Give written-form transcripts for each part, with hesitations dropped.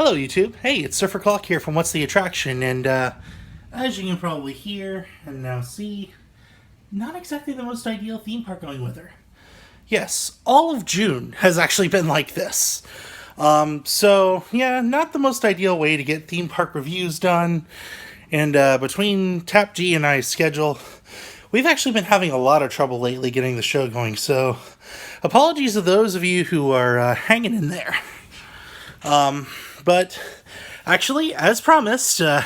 Hello, YouTube. Hey, it's SurferClock here from What's the Attraction, and as you can probably hear and now see, not exactly the most ideal theme park going weather. Yes, all of June has actually been like this. So, yeah, not the most ideal way to get theme park reviews done, and between Tap G and I's schedule, we've actually been having a lot of trouble lately getting the show going, so apologies to those of you who are hanging in there. But actually, as promised, I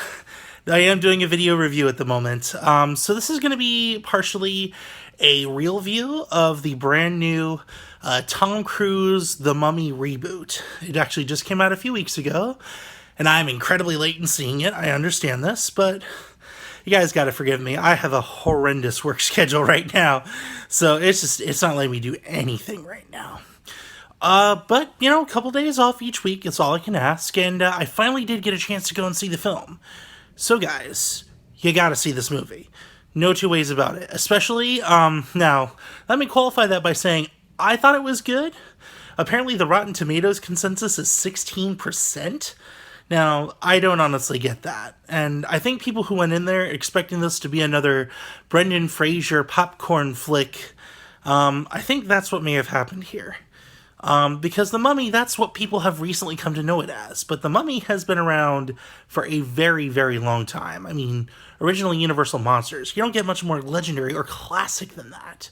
am doing a video review at the moment. So this is going to be partially a real view of the brand new Tom Cruise The Mummy reboot. It actually just came out a few weeks ago, and I'm incredibly late in seeing it. I understand this, but you guys got to forgive me. I have a horrendous work schedule right now, so it's not letting me do anything right now. But, a couple days off each week is all I can ask, and I finally did get a chance to go and see the film. So, guys, you gotta see this movie. No two ways about it. Especially, now, let me qualify that by saying I thought it was good. Apparently, the Rotten Tomatoes consensus is 16%. Now, I don't honestly get that. And I think people who went in there expecting this to be another Brendan Fraser popcorn flick, I think that's what may have happened here. Because The Mummy, that's what people have recently come to know it as. But The Mummy has been around for a very, very long time. I mean, originally Universal Monsters. You don't get much more legendary or classic than that.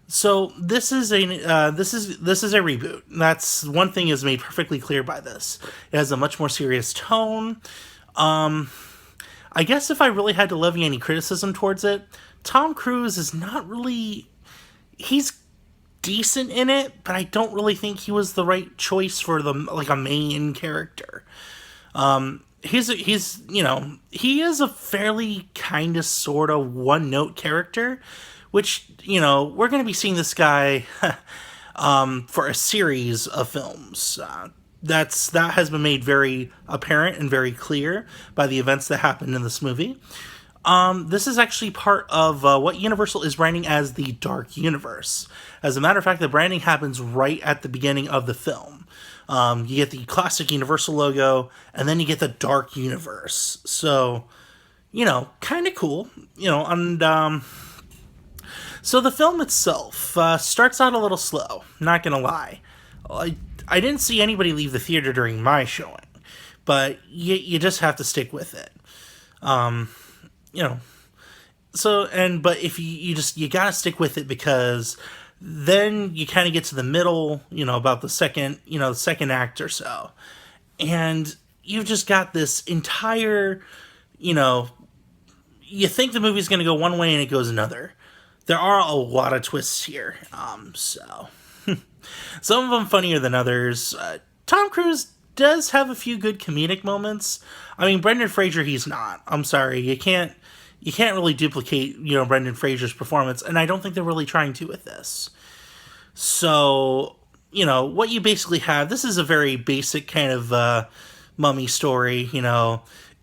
So this is a reboot. That's one thing is made perfectly clear by this. It has a much more serious tone. I guess if I really had to levy any criticism towards it, Tom Cruise is not really. He's decent in it, but I don't really think he was the right choice for a main character. He is a fairly kind of sort of one-note character, which, we're going to be seeing this guy for a series of films. That has been made very apparent and very clear by the events that happened in this movie. This is actually part of what Universal is branding as the Dark Universe. As a matter of fact, the branding happens right at the beginning of the film. You get the classic Universal logo, and then you get the Dark Universe. So, kind of cool. So the film itself starts out a little slow, not gonna lie. I didn't see anybody leave the theater during my showing, but you just have to stick with it. But if you gotta stick with it, because then you kind of get to the middle, about the second act or so, and you've just got this entire, you think the movie's gonna go one way and it goes another. There are a lot of twists here, so some of them funnier than others. Tom Cruise does have a few good comedic moments. I mean, Brendan Fraser, he's not. I'm sorry, you can't really duplicate, Brendan Fraser's performance, and I don't think they're really trying to with this. So, what you basically have, this is a very basic kind of mummy story.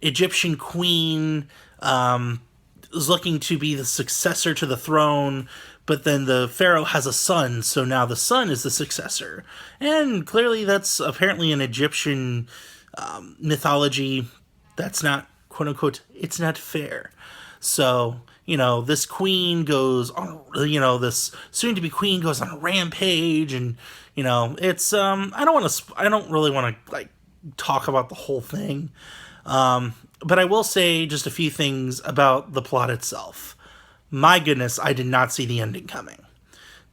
Egyptian queen is looking to be the successor to the throne, but then the pharaoh has a son, so now the son is the successor. And clearly that's apparently an Egyptian mythology that's not, quote-unquote, it's not fair. So, this queen goes on, this soon-to-be queen goes on a rampage, and, it's, I don't really want to, talk about the whole thing. But I will say just a few things about the plot itself. My goodness, I did not see the ending coming.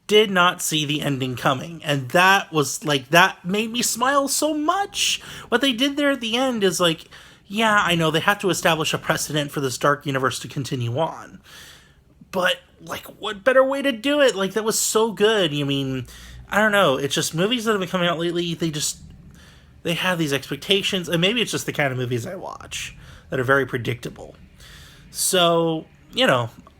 Did not see the ending coming. And that was, that made me smile so much. What they did there at the end is, yeah, I know they have to establish a precedent for this Dark Universe to continue on. But, what better way to do it? That was so good. I mean, I don't know. It's just movies that have been coming out lately, they have these expectations. And maybe it's just the kind of movies I watch that are very predictable. So,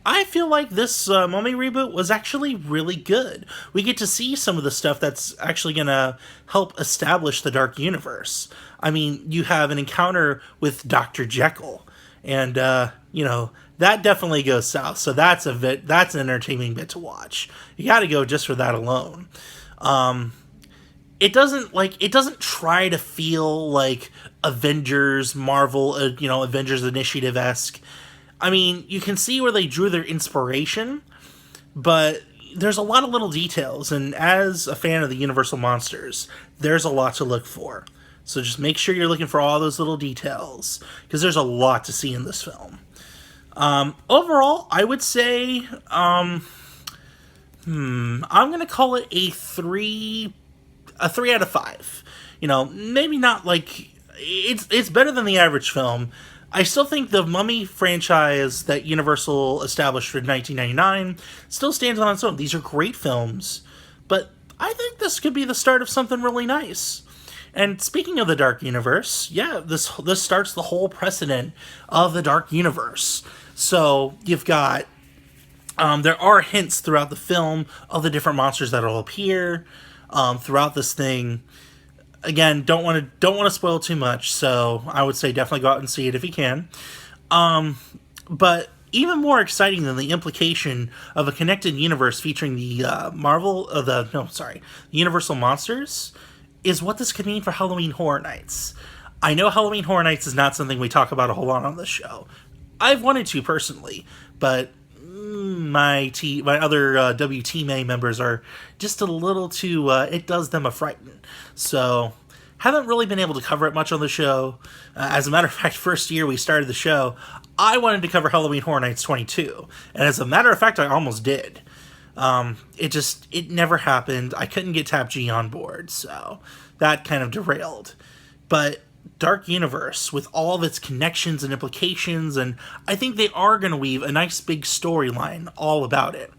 I feel like this Mummy reboot was actually really good. We get to see some of the stuff that's actually going to help establish the Dark Universe. I mean, you have an encounter with Dr. Jekyll, and, that definitely goes south. So that's an entertaining bit to watch. You got to go just for that alone. it doesn't try to feel like Avengers, Marvel, Avengers Initiative-esque. I mean, you can see where they drew their inspiration, but there's a lot of little details, and as a fan of the Universal Monsters, there's a lot to look for. So just make sure you're looking for all those little details, because there's a lot to see in this film. Overall, I would say, I'm going to call it a 3 out of 5. Maybe not like, it's better than the average film. I still think the Mummy franchise that Universal established in 1999 still stands on its own. These are great films, but I think this could be the start of something really nice. And speaking of the Dark Universe, yeah, this starts the whole precedent of the Dark Universe. So you've got, there are hints throughout the film of the different monsters that will appear throughout this thing. Again, don't want to spoil too much, so I would say definitely go out and see it if you can. But even more exciting than the implication of a connected universe featuring the Universal Monsters is what this could mean for Halloween Horror Nights. I know Halloween Horror Nights is not something we talk about a whole lot on this show. I've wanted to personally, but my other WTMA members are just a little too, it does them a frighten. So, haven't really been able to cover it much on the show. As a matter of fact, first year we started the show, I wanted to cover Halloween Horror Nights 22. And as a matter of fact, I almost did. It never happened. I couldn't get Tap G on board, so that kind of derailed. But Dark Universe, with all of its connections and implications, and I think they are going to weave a nice big storyline all about it.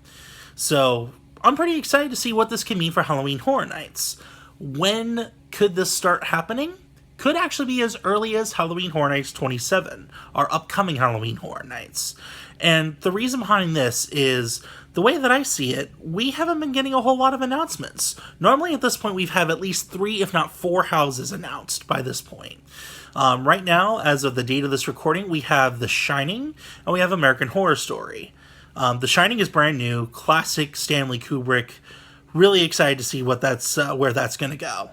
So, I'm pretty excited to see what this can mean for Halloween Horror Nights. When could this start happening? Could actually be as early as Halloween Horror Nights 27, our upcoming Halloween Horror Nights. And the reason behind this is, the way that I see it, we haven't been getting a whole lot of announcements. Normally at this point we've had at least 3, if not 4 houses announced by this point. Right now, as of the date of this recording, we have The Shining, and we have American Horror Story. The Shining is brand new, classic Stanley Kubrick. Really excited to see what where that's going to go.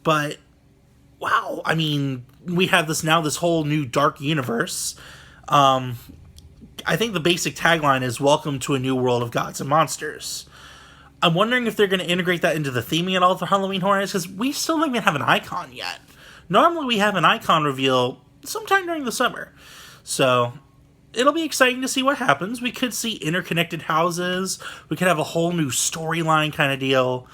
But, wow, I mean, we have this whole new dark universe. I think the basic tagline is "Welcome to a new world of gods and monsters." I'm wondering if they're going to integrate that into the theming at all for Halloween Horror Nights, because we still don't even have an icon yet. Normally we have an icon reveal sometime during the summer. So, it'll be exciting to see what happens. We could see interconnected houses. We could have a whole new storyline kind of deal.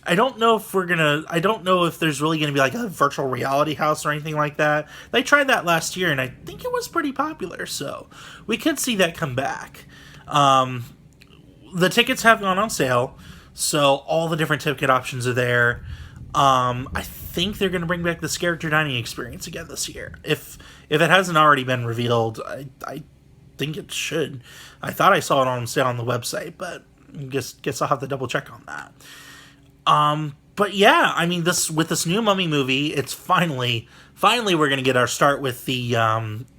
I don't know if there's really going to be like a virtual reality house or anything like that. They tried that last year, and I think it was pretty popular, so we could see that come back. The tickets have gone on sale, so all the different ticket options are there. I think they're going to bring back the character dining experience again this year. If it hasn't already been revealed, I think it should. I thought I saw it on sale on the website, but guess I'll have to double check on that. But yeah, I mean, with this new Mummy movie, it's finally we're going to get our start with the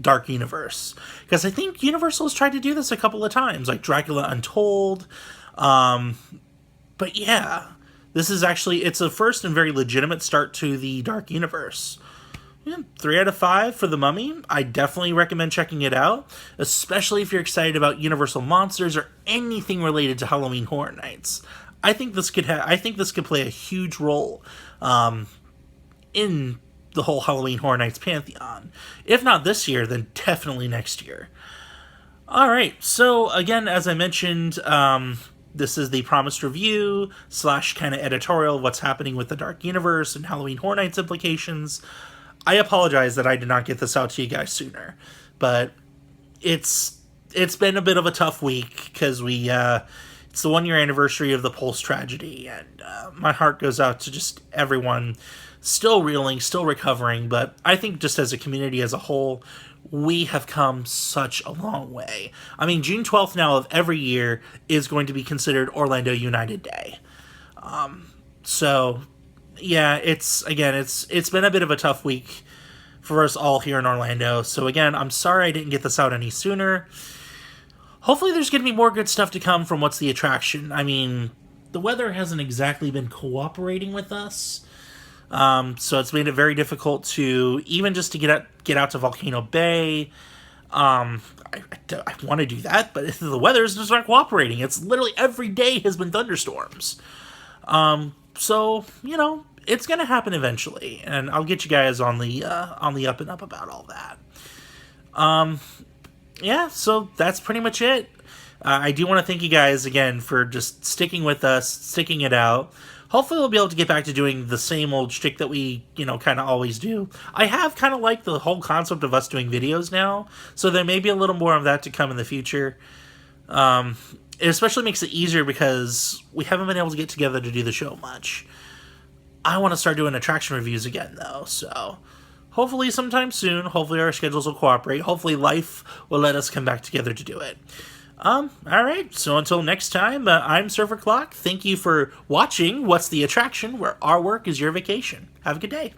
Dark Universe. Because I think Universal has tried to do this a couple of times, like Dracula Untold. But yeah, this is it's a first and very legitimate start to the Dark Universe. Yeah, 3 out of 5 for the Mummy. I definitely recommend checking it out, especially if you're excited about Universal Monsters or anything related to Halloween Horror Nights. I think this could play a huge role in the whole Halloween Horror Nights pantheon. If not this year, then definitely next year. All right, so again, as I mentioned, this is the promised review / kind of editorial of what's happening with the Dark Universe and Halloween Horror Nights implications. I apologize that I did not get this out to you guys sooner, but it's been a bit of a tough week because it's the 1-year anniversary of the Pulse tragedy, and my heart goes out to just everyone still reeling, still recovering, but I think just as a community as a whole, we have come such a long way. I mean, June 12th now of every year is going to be considered Orlando United Day. So, yeah, it's been a bit of a tough week for us all here in Orlando, so again, I'm sorry I didn't get this out any sooner. Hopefully there's going to be more good stuff to come from What's the Attraction. I mean, the weather hasn't exactly been cooperating with us. So it's made it very difficult to even just to get out to Volcano Bay. I want to do that, but the weather's just not cooperating. It's literally every day has been thunderstorms. So it's gonna happen eventually, and I'll get you guys on the up and up about all that. Yeah, so that's pretty much it. I do want to thank you guys again for just sticking with us, sticking it out. Hopefully we'll be able to get back to doing the same old shtick that we, kind of always do. I have kind of liked the whole concept of us doing videos now, so there may be a little more of that to come in the future. It especially makes it easier because we haven't been able to get together to do the show much. I want to start doing attraction reviews again, though, so hopefully sometime soon. Hopefully our schedules will cooperate. Hopefully life will let us come back together to do it. Alright, so until next time, I'm SurferClock. Thank you for watching What's the Attraction, where our work is your vacation. Have a good day.